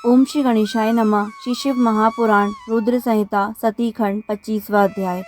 ओम श्री गणेशाय नमः। श्री शिव महापुराण रुद्र संहिता सती खंड 25वां अध्याय।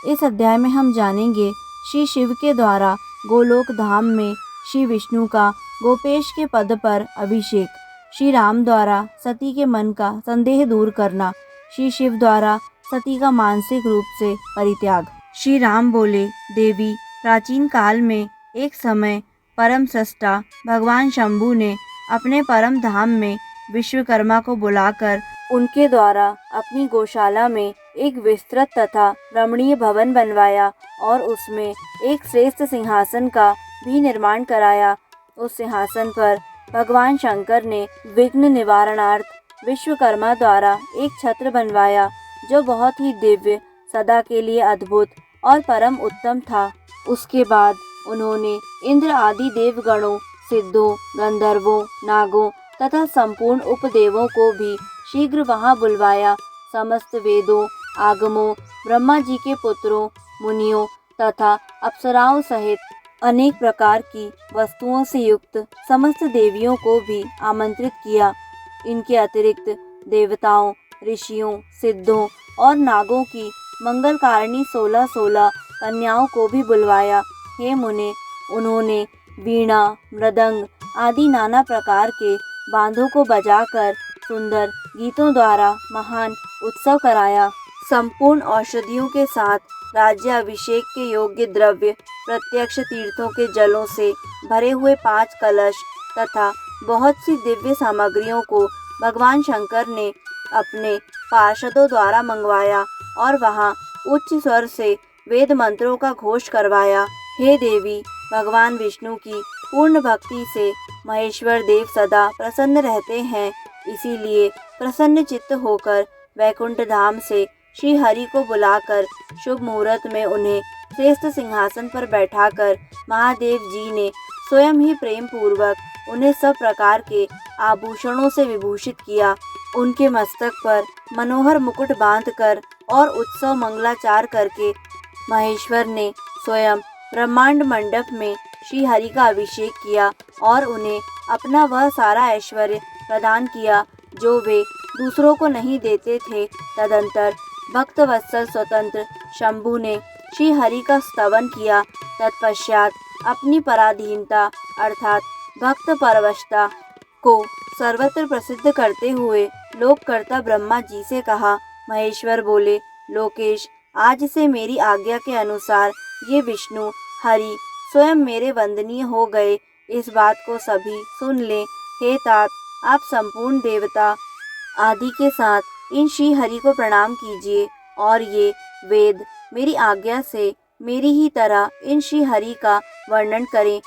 इस अध्याय में हम जानेंगे श्री शिव के द्वारा गोलोक धाम में श्री विष्णु का गोपेश के पद पर अभिषेक, श्री राम द्वारा सती के मन का संदेह दूर करना, श्री शिव द्वारा सती का मानसिक रूप से परित्याग। श्री राम बोले, देवी, प्राचीन काल में एक समय परम सृष्टा भगवान शंभु ने अपने परम धाम में विश्वकर्मा को बुलाकर उनके द्वारा अपनी गौशाला में एक विस्तृत तथा रमणीय भवन बनवाया और उसमें एक श्रेष्ठ सिंहासन का भी निर्माण कराया। उस सिंहासन पर भगवान शंकर ने विघ्न निवारणार्थ विश्वकर्मा द्वारा एक छत्र बनवाया जो बहुत ही दिव्य, सदा के लिए अद्भुत और परम उत्तम था। उसके बाद उन्होंने इंद्र आदि देवगणों, सिद्धों, गंधर्वों, नागों तथा संपूर्ण उपदेवों को भी शीघ्र वहां बुलवाया। समस्त वेदों, आगमों, ब्रह्मा जी के पुत्रों, मुनियों तथा अप्सराओं सहित अनेक प्रकार की वस्तुओं से युक्त समस्त देवियों को भी आमंत्रित किया। इनके अतिरिक्त देवताओं, ऋषियों, सिद्धों और नागों की मंगलकारिणी 16 कन्याओं को भी बुलवाया। हे मुने, उन्होंने वीणा, मृदंग आदि नाना प्रकार के बांधों को बजाकर सुंदर गीतों द्वारा महान उत्सव कराया। संपूर्ण औषधियों के साथ राज्याभिषेक के योग्य द्रव्य, प्रत्यक्ष तीर्थों के जलों से भरे हुए 5 कलश तथा बहुत सी दिव्य सामग्रियों को भगवान शंकर ने अपने पार्षदों द्वारा मंगवाया और वहां उच्च स्वर से वेद मंत्रों का घोष करवाया। हे देवी, भगवान विष्णु की पूर्ण भक्ति से महेश्वर देव सदा प्रसन्न रहते हैं, इसीलिए प्रसन्न चित्त होकर वैकुंठ धाम से श्री हरि को बुलाकर शुभ मुहूर्त में उन्हें श्रेष्ठ सिंहासन पर बैठाकर महादेव जी ने स्वयं ही प्रेम पूर्वक उन्हें सब प्रकार के आभूषणों से विभूषित किया। उनके मस्तक पर मनोहर मुकुट बांधकर और उत्सव मंगलाचार करके महेश्वर ने स्वयं ब्रह्मांड मंडप में श्री हरि का अभिषेक किया और उन्हें अपना वह सारा ऐश्वर्य प्रदान किया जो वे दूसरों को नहीं देते थे। तदंतर भक्त वत्सल स्वतंत्र शंभु ने श्री हरि का स्तवन किया। तत्पश्चात अपनी पराधीनता अर्थात भक्त परवशता को सर्वत्र प्रसिद्ध करते हुए लोककर्ता ब्रह्मा जी से कहा। महेश्वर बोले, लोकेश, आज से मेरी आज्ञा के अनुसार ये विष्णु हरि स्वयं मेरे वंदनीय हो गए। इस बात को सभी सुन ले। हे तात, आप संपूर्ण देवता आदि के साथ इन श्री हरि को प्रणाम कीजिए और ये वेद मेरी आज्ञा से मेरी ही तरह इन श्री हरि का वर्णन करें।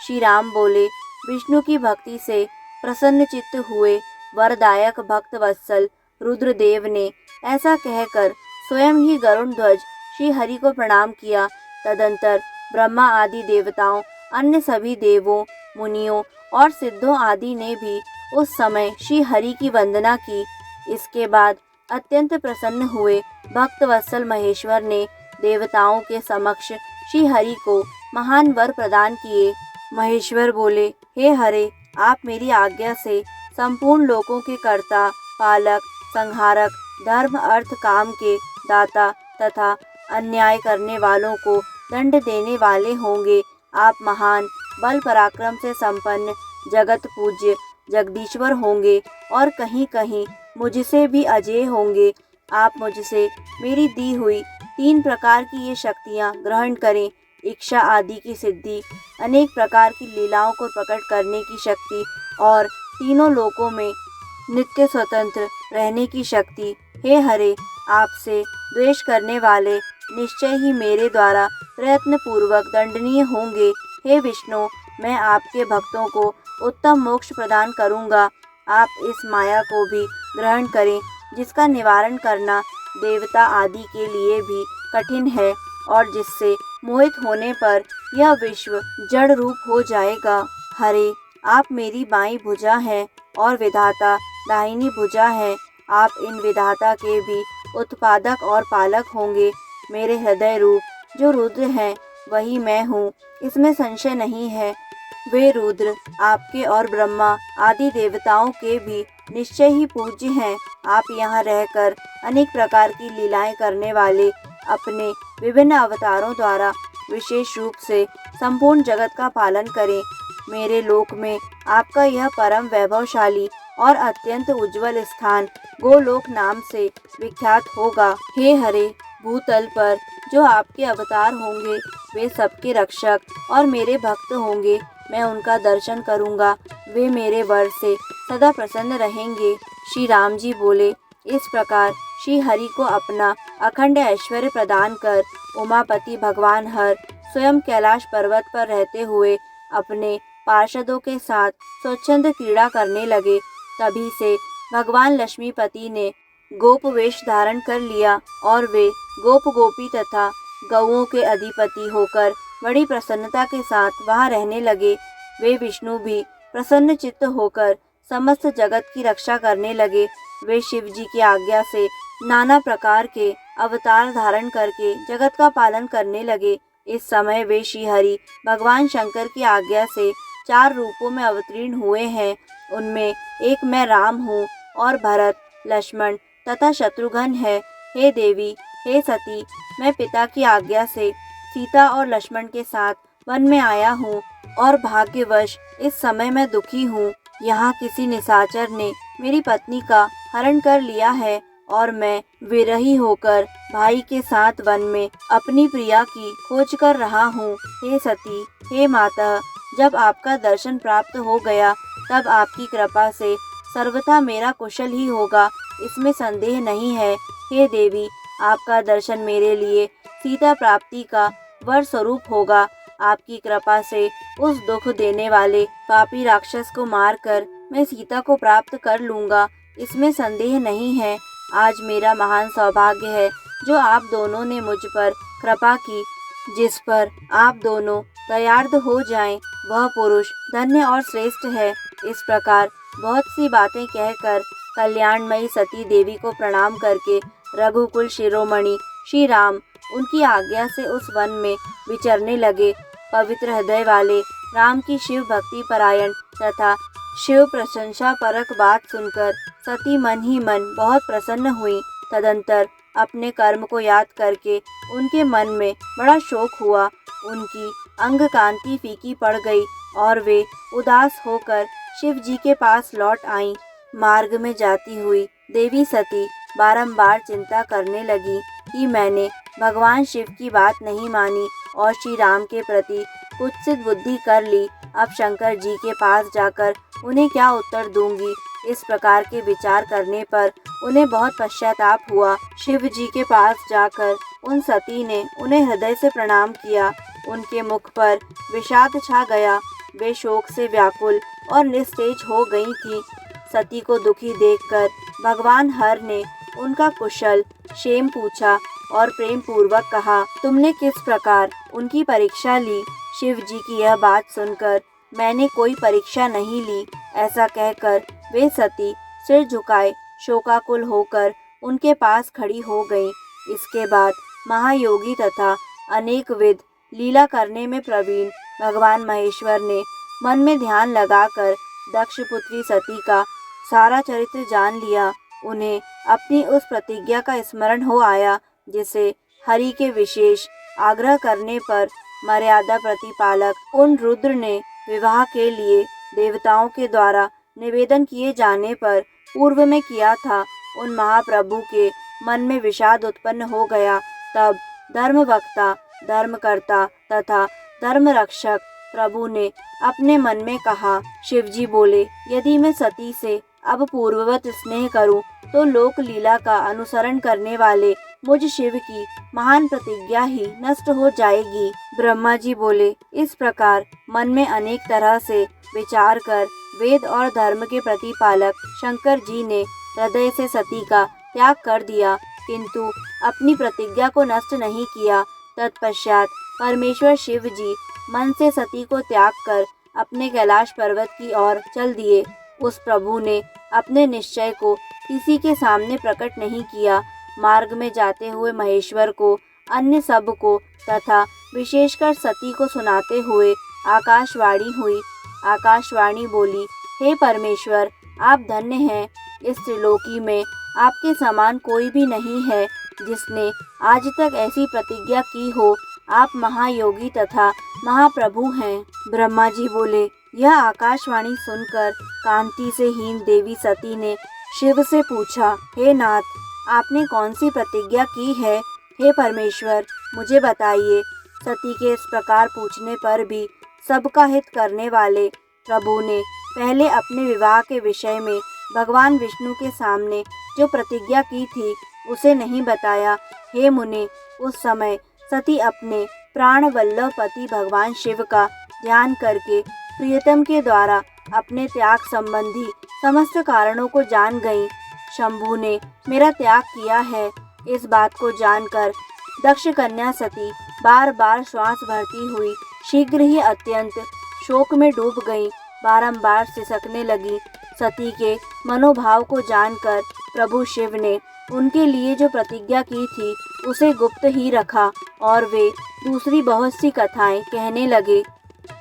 श्री राम बोले, विष्णु की भक्ति से प्रसन्न चित्त हुए वरदायक भक्त वत्सल रुद्रदेव ने ऐसा कहकर स्वयं ही गरुड़ ध्वज श्री हरि को प्रणाम किया। तदंतर ब्रह्मा आदि देवताओं, अन्य सभी देवों, मुनियों और सिद्धों आदि ने भी उस समय श्री हरि की वंदना की। इसके बाद अत्यंत प्रसन्न हुए भक्त वत्सल महेश्वर ने देवताओं के समक्ष श्री हरि को महान वर प्रदान किए। महेश्वर बोले, हे हरे, आप मेरी आज्ञा से संपूर्ण लोकों के कर्ता, पालक, संहारक, धर्म अर्थ काम के दाता तथा अन्याय करने वालों को दंड देने वाले होंगे। आप महान बल पराक्रम से संपन्न जगत पूज्य जगदीश्वर होंगे और कहीं कहीं मुझसे भी अजय होंगे। आप मुझसे मेरी दी हुई 3 प्रकार की ये शक्तियाँ ग्रहण करें। इच्छा आदि की सिद्धि, अनेक प्रकार की लीलाओं को प्रकट करने की शक्ति और तीनों लोकों में नित्य स्वतंत्र रहने की शक्ति। हे हरे, आपसे द्वेष करने वाले निश्चय ही मेरे द्वारा प्रयत्न पूर्वक दंडनीय होंगे। हे विष्णु, मैं आपके भक्तों को उत्तम मोक्ष प्रदान करूंगा। आप इस माया को भी ग्रहण करें जिसका निवारण करना देवता आदि के लिए भी कठिन है और जिससे मोहित होने पर यह विश्व जड़ रूप हो जाएगा। हरे, आप मेरी बाईं भुजा हैं और विधाता दाहिनी भुजा है। आप इन विधाता के भी उत्पादक और पालक होंगे। मेरे हृदय रूप जो रुद्र हैं वही मैं हूँ, इसमें संशय नहीं है। वे रुद्र आपके और ब्रह्मा आदि देवताओं के भी निश्चय ही पूज्य हैं। आप यहाँ रहकर अनेक प्रकार की लीलाएं करने वाले, अपने विभिन्न अवतारों द्वारा विशेष रूप से संपूर्ण जगत का पालन करें। मेरे लोक में आपका यह परम वैभवशाली और अत्यंत उज्जवल स्थान गोलोक नाम से विख्यात होगा। हे हरे, भूतल पर जो आपके अवतार होंगे वे सबके रक्षक और मेरे भक्त होंगे। मैं उनका दर्शन करूंगा, वे मेरे वर से सदा प्रसन्न रहेंगे। श्री राम जी बोले। इस प्रकार श्री हरि को अपना अखंड ऐश्वर्य प्रदान कर उमापति भगवान हर स्वयं कैलाश पर्वत पर रहते हुए अपने पार्षदों के साथ स्वच्छंद क्रीड़ा करने लगे। तभी से भगवान लक्ष्मीपति ने गोप वेश धारण कर लिया और वे गोप गोपी तथा गौओं के अधिपति होकर बड़ी प्रसन्नता के साथ वहां रहने लगे। वे विष्णु भी प्रसन्न चित्त होकर समस्त जगत की रक्षा करने लगे। वे शिव जी की आज्ञा से नाना प्रकार के अवतार धारण करके जगत का पालन करने लगे। इस समय वे श्री हरि भगवान शंकर की आज्ञा से 4 रूपों में अवतीर्ण हुए हैं। उनमें एक मैं राम हूँ और भरत, लक्ष्मण तथा शत्रुघ्न है। हे देवी, हे सती, मैं पिता की आज्ञा से सीता और लक्ष्मण के साथ वन में आया हूँ और भाग्यवश इस समय मैं दुखी हूँ। यहाँ किसी निशाचर ने मेरी पत्नी का हरण कर लिया है और मैं विरही होकर भाई के साथ वन में अपनी प्रिया की खोज कर रहा हूँ। हे सती, हे माता, जब आपका दर्शन प्राप्त हो गया तब आपकी कृपा से सर्वथा मेरा कुशल ही होगा, इसमें संदेह नहीं है। हे देवी, आपका दर्शन मेरे लिए सीता प्राप्ति का वर स्वरूप होगा। आपकी कृपा से उस दुख देने वाले पापी राक्षस को मारकर मैं सीता को प्राप्त कर लूँगा, इसमें संदेह नहीं है। आज मेरा महान सौभाग्य है जो आप दोनों ने मुझ पर कृपा की। जिस पर आप दोनों दयार्द हो जाएं, वह पुरुष धन्य और श्रेष्ठ है। इस प्रकार बहुत सी बातें कहकर कल्याणमयी सती देवी को प्रणाम करके रघुकुल शिरोमणि श्री राम उनकी आज्ञा से उस वन में विचरने लगे। पवित्र हृदय वाले राम की शिव भक्ति परायण तथा शिव प्रशंसा परक बात सुनकर सती मन ही मन बहुत प्रसन्न हुई। तदंतर अपने कर्म को याद करके उनके मन में बड़ा शोक हुआ। उनकी अंग कांति फीकी पड़ गई और वे उदास होकर शिव जी के पास लौट आईं। मार्ग में जाती हुई देवी सती बारंबार चिंता करने लगी कि मैंने भगवान शिव की बात नहीं मानी और श्री राम के प्रति कुत्सित बुद्धि कर ली। अब शंकर जी के पास जाकर उन्हें क्या उत्तर दूंगी। इस प्रकार के विचार करने पर उन्हें बहुत पश्चाताप हुआ। शिव जी के पास जाकर उन सती ने उन्हें हृदय से प्रणाम किया। उनके मुख पर विषाद छा गया। वे शोक से व्याकुल और निस्तेज हो गई थीं। सती को दुखी देखकर भगवान हर ने उनका कुशल क्षेम पूछा और प्रेम पूर्वक कहा, तुमने किस प्रकार उनकी परीक्षा ली। शिव जी की यह बात सुनकर, मैंने कोई परीक्षा नहीं ली, ऐसा कहकर वे सती सिर झुकाए शोकाकुल होकर उनके पास खड़ी हो गईं। इसके बाद महायोगी तथा अनेक विध लीला करने में प्रवीण भगवान महेश्वर ने मन में ध्यान लगाकर दक्ष पुत्री सती का सारा चरित्र जान लिया। उन्हें अपनी उस प्रतिज्ञा का स्मरण हो आया जिसे हरि के विशेष आग्रह करने पर मर्यादा प्रतिपालक उन रुद्र ने विवाह के लिए देवताओं के द्वारा निवेदन किए जाने पर पूर्व में किया था। उन महाप्रभु के मन में विषाद उत्पन्न हो गया। तब धर्मवक्ता, धर्मकर्ता तथा धर्म रक्षक प्रभु ने अपने मन में कहा। शिवजी बोले, यदि मैं सती से अब पूर्ववत स्नेह करूं तो लोक लीला का अनुसरण करने वाले मुझ शिव की महान प्रतिज्ञा ही नष्ट हो जाएगी। ब्रह्मा जी बोले, इस प्रकार मन में अनेक तरह से विचार कर वेद और धर्म के प्रतिपालक शंकर जी ने हृदय से सती का त्याग कर दिया, किंतु अपनी प्रतिज्ञा को नष्ट नहीं किया। तत्पश्चात परमेश्वर शिव जी मन से सती को त्याग कर अपने कैलाश पर्वत की ओर चल दिए। उस प्रभु ने अपने निश्चय को किसी के सामने प्रकट नहीं किया। मार्ग में जाते हुए महेश्वर को, अन्य सब को तथा विशेषकर सती को सुनाते हुए आकाशवाणी हुई। आकाशवाणी बोली, हे परमेश्वर, आप धन्य हैं। इस त्रिलोकी में आपके समान कोई भी नहीं है जिसने आज तक ऐसी प्रतिज्ञा की हो। आप महायोगी तथा महाप्रभु हैं। ब्रह्मा जी बोले। यह आकाशवाणी सुनकर कांति से हीन देवी सती ने शिव से पूछा, हे नाथ, आपने कौन सी प्रतिज्ञा की है? हे परमेश्वर, मुझे बताइए। सती के इस प्रकार पूछने पर भी सबका हित करने वाले प्रभु ने पहले अपने विवाह के विषय में भगवान विष्णु के सामने जो प्रतिज्ञा की थी उसे नहीं बताया। हे मुनि, उस समय सती अपने प्राण वल्लभ पति भगवान शिव का ध्यान करके प्रियतम के द्वारा अपने त्याग संबंधी समस्त कारणों को जान गई। शंभु ने मेरा त्याग किया है, इस बात को जानकर दक्ष कन्या सती बार बार श्वास भरती हुई शीघ्र ही अत्यंत शोक में डूब गई, बारंबार सिसकने लगी। सती के मनोभाव को जानकर प्रभु शिव ने उनके लिए जो प्रतिज्ञा की थी उसे गुप्त ही रखा और वे दूसरी बहुत सी कथाएं कहने लगे।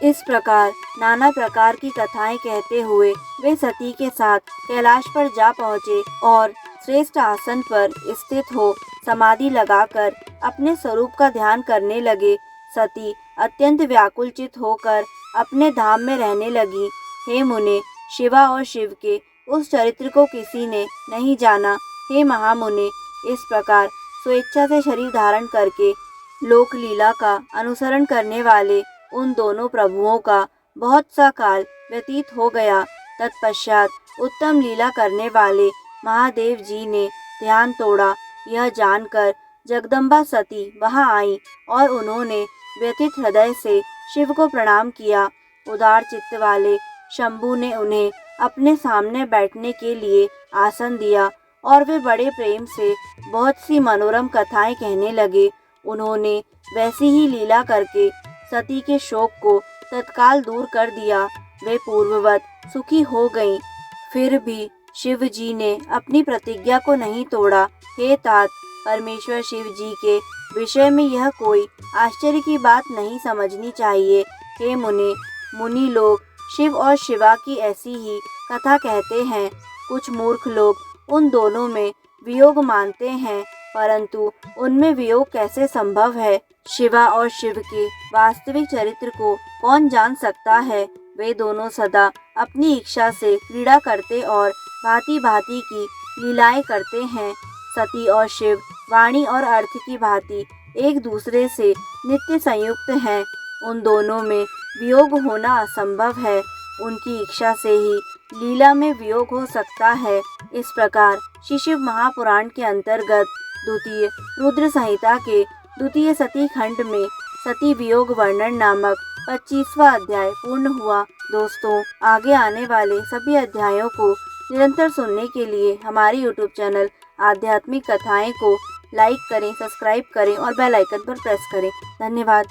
इस प्रकार नाना प्रकार की कथाएं कहते हुए वे सती के साथ कैलाश पर जा पहुँचे और श्रेष्ठ आसन पर स्थित हो समाधि लगाकर अपने स्वरूप का ध्यान करने लगे। सती अत्यंत व्याकुलचित होकर अपने धाम में रहने लगी। हे मुने, शिवा और शिव के उस चरित्र को किसी ने नहीं जाना। हे महामुने, इस प्रकार स्वेच्छा से शरीर धारण करके लोक लीला का अनुसरण करने वाले उन दोनों प्रभुओं का बहुत सा काल व्यतीत हो गया। तत्पश्चात उत्तम लीला करने वाले महादेव जी ने ध्यान तोड़ा। यह जानकर जगदम्बा सती वहां आई और उन्होंने व्यथित हृदय से शिव को प्रणाम किया। उदार चित्त वाले शंभु ने उन्हें अपने सामने बैठने के लिए आसन दिया और वे बड़े प्रेम से बहुत सी मनोरम कथाएं कहने लगे। उन्होंने वैसी ही लीला करके सती के शोक को तत्काल दूर कर दिया। वे पूर्ववत सुखी हो गईं। फिर भी शिव जी ने अपनी प्रतिज्ञा को नहीं तोड़ा। हे तात, परमेश्वर शिव जी के विषय में यह कोई आश्चर्य की बात नहीं समझनी चाहिए। हे मुनि लोग शिव और शिवा की ऐसी ही कथा कहते हैं। कुछ मूर्ख लोग उन दोनों में वियोग मानते हैं, परंतु उनमें वियोग कैसे संभव है? शिवा और शिव के वास्तविक चरित्र को कौन जान सकता है? वे दोनों सदा अपनी इच्छा से क्रीड़ा करते और भांति भांति की लीलाएं करते हैं। सती और शिव वाणी और अर्थ की भांति एक दूसरे से नित्य संयुक्त हैं। उन दोनों में वियोग होना असंभव है। उनकी इच्छा से ही लीला में वियोग हो सकता है। इस प्रकार श्री शिव महापुराण के अंतर्गत द्वितीय रुद्र संहिता के द्वितीय सती खंड में सती वियोग वर्णन नामक 25वां अध्याय पूर्ण हुआ। दोस्तों, आगे आने वाले सभी अध्यायों को निरंतर सुनने के लिए हमारे YouTube चैनल आध्यात्मिक कथाएं को लाइक करें, सब्सक्राइब करें और बेल आइकन पर प्रेस करें। धन्यवाद।